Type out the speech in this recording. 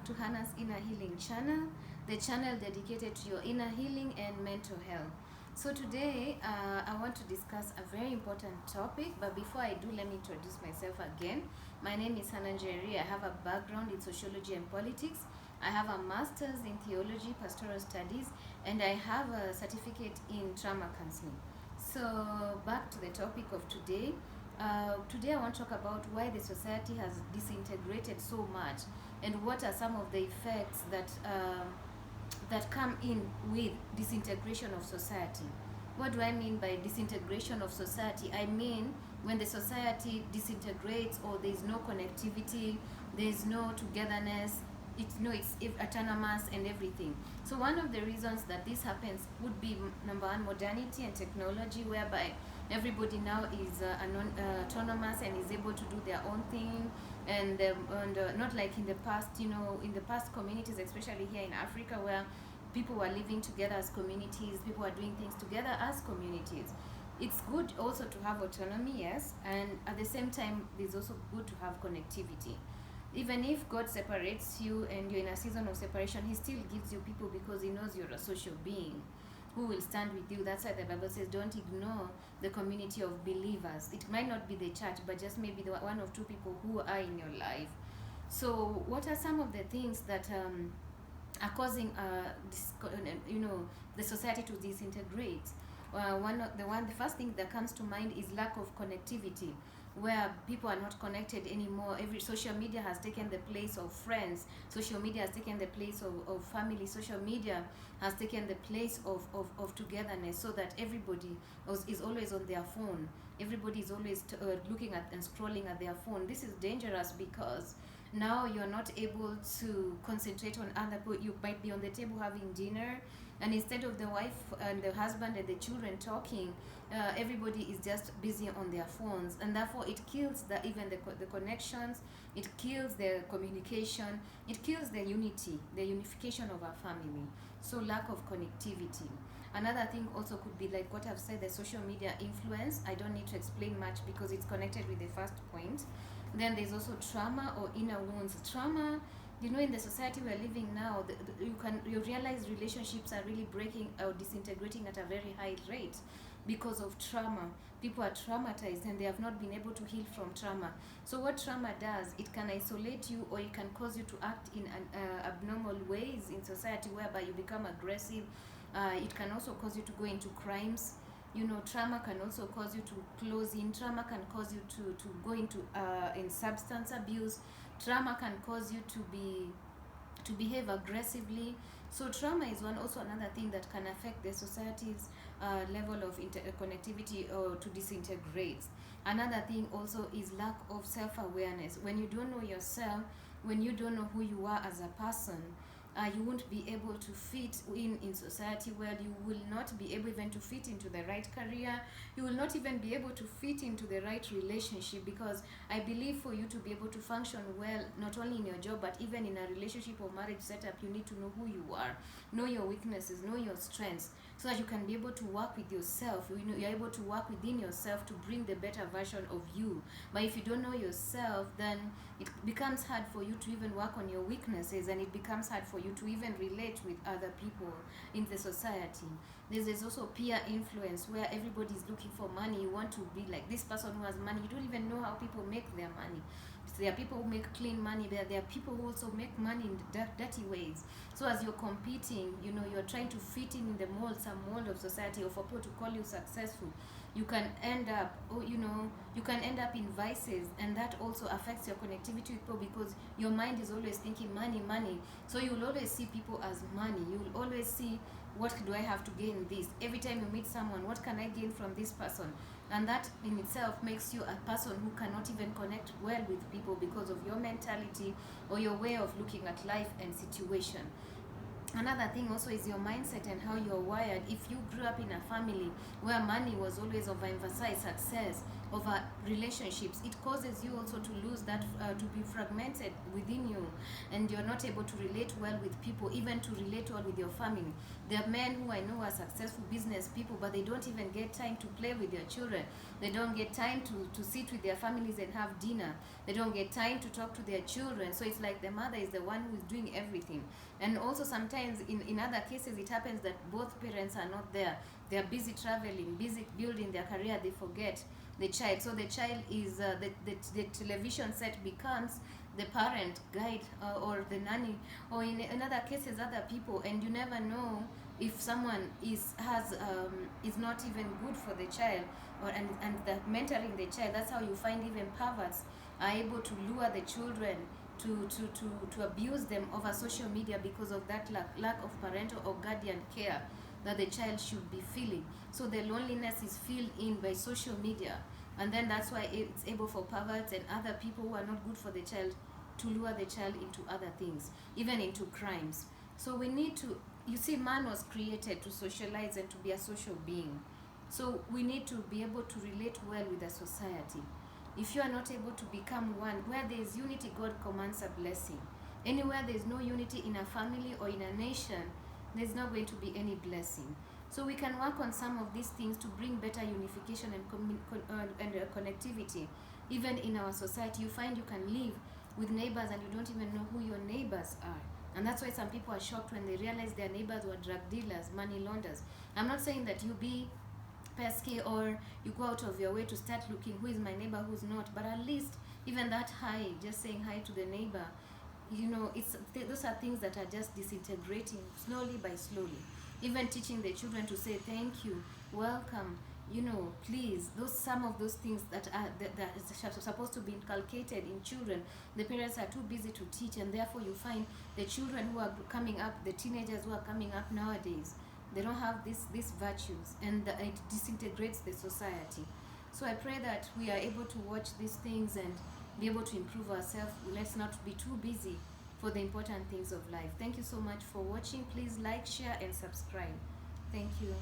to Hannah's Inner Healing channel, the channel dedicated to your inner healing and mental health. So today, I want to discuss a very important topic, but before I do, let me introduce myself again. My name is Hannah Njeri. I have a background in sociology and politics. I have a master's in theology, pastoral studies, and I have a certificate in trauma counseling. So back to the topic of today. Today I want to talk about why the society has disintegrated so much and what are some of the effects that come in with disintegration of society. What do I mean by disintegration of society? I mean when the society disintegrates or there is no connectivity, there is no togetherness, it's autonomous and everything. So one of the reasons that this happens would be number one, modernity and technology, whereby everybody now is autonomous and is able to do their own thing, and not like in the past. In the past communities, especially here in Africa, where people were living together as communities, people were doing things together as communities. It's good also to have autonomy, yes, and at the same time it's also good to have connectivity. Even if God separates you and you're in a season of separation, He still gives you people because He knows you're a social being who will stand with you. That's why the Bible says don't ignore the community of believers. It might not be the church, but just maybe the one or two people who are in your life. So what are some of the things that are causing the society to disintegrate? The first thing that comes to mind is lack of connectivity, where people are not connected anymore. Every social media has taken the place of friends. Social media has taken the place of family. Social media has taken the place of togetherness, so that everybody is always on their phone. Everybody is always looking at and scrolling at their phone. This is dangerous because now you're not able to concentrate on other people. You might be on the table having dinner, and instead of the wife and the husband and the children talking, everybody is just busy on their phones, and therefore it kills even the connections. It kills the communication. It kills the unity, the unification of our family. So lack of connectivity. Another thing also could be like what I've said, the social media influence. I don't need to explain much because it's connected with the first point. Then there's also trauma or inner wounds. Trauma, in the society we're living now, you realize relationships are really breaking or disintegrating at a very high rate because of trauma. People are traumatized and they have not been able to heal from trauma. So what trauma does, it can isolate you, or it can cause you to act in abnormal ways in society, whereby you become aggressive. It can also cause you to go into crimes. Trauma can also cause you to close in. Trauma can cause you to go into in substance abuse. Trauma can cause you to behave aggressively. So trauma is also another thing that can affect the society's level of connectivity or to disintegrate. Another thing also is lack of self-awareness. When you don't know yourself, when you don't know who you are as a person, you won't be able to fit in society well. You will not be able even to fit into the right career. You will not even be able to fit into the right relationship, because I believe for you to be able to function well, not only in your job, but even in a relationship or marriage setup, you need to know who you are, know your weaknesses, know your strengths, so that you can be able to work with yourself. You're able to work within yourself to bring the better version of you. But if you don't know yourself, then it becomes hard for you to even work on your weaknesses, and it becomes hard for you to even relate with other people in the society. There's also peer influence, where everybody is looking for money. You want to be like this person who has money. You don't even know how people make their money. There are people who make clean money. There are people who also make money in dirty ways. So as you're competing, you're trying to fit in the some mold of society, or for people to call you successful, you can end up, in vices, and that also affects your connectivity with people, because your mind is always thinking money, money. So you will always see people as money. You will always see, what do I have to gain this? Every time you meet someone, what can I gain from this person? And that in itself makes you a person who cannot even connect well with people because of your mentality or your way of looking at life and situation. Another thing also is your mindset and how you're wired. If you grew up in a family where money was always overemphasized, success, over relationships. It causes you also to lose that, to be fragmented within you, and you're not able to relate well with people, even to relate well with your family. There are men who I know are successful business people, but they don't even get time to play with their children. They don't get time to sit with their families and have dinner. They don't get time to talk to their children. So it's like the mother is the one who is doing everything. And also sometimes in other cases it happens that both parents are not there. They are busy traveling, busy building their career. They forget the child. So the child is, the television set becomes the parent guide, or the nanny, or in other cases other people, and you never know if someone is not even good for the child, or and that mentoring the child. That's how you find even perverts are able to lure the children to abuse them over social media, because of that lack of parental or guardian care that the child should be feeling. So the loneliness is filled in by social media, and then that's why it's able for perverts and other people who are not good for the child to lure the child into other things, even into crimes. So we need to, you see, man was created to socialize and to be a social being. So we need to be able to relate well with the society. If you are not able to become one, where there is unity, God commands a blessing. Anywhere there is no unity in a family or in a nation, there's not going to be any blessing. So we can work on some of these things to bring better unification and connectivity. Even in our society, you find you can live with neighbors and you don't even know who your neighbors are. And that's why some people are shocked when they realize their neighbors were drug dealers, money launderers. I'm not saying that you be pesky or you go out of your way to start looking who is my neighbor, who's not, but at least even that hi, just saying hi to the neighbor, those are things that are just disintegrating slowly by slowly. Even teaching the children to say thank you, welcome, please, some of those things that is supposed to be inculcated in children, the parents are too busy to teach, and therefore you find the children who are coming up, the teenagers who are coming up nowadays, they don't have these virtues, and it disintegrates the society. So I pray that we are able to watch these things and be able to improve ourselves. Let's not be too busy for the important things of life. Thank you so much for watching. Please like, share, and subscribe. Thank you.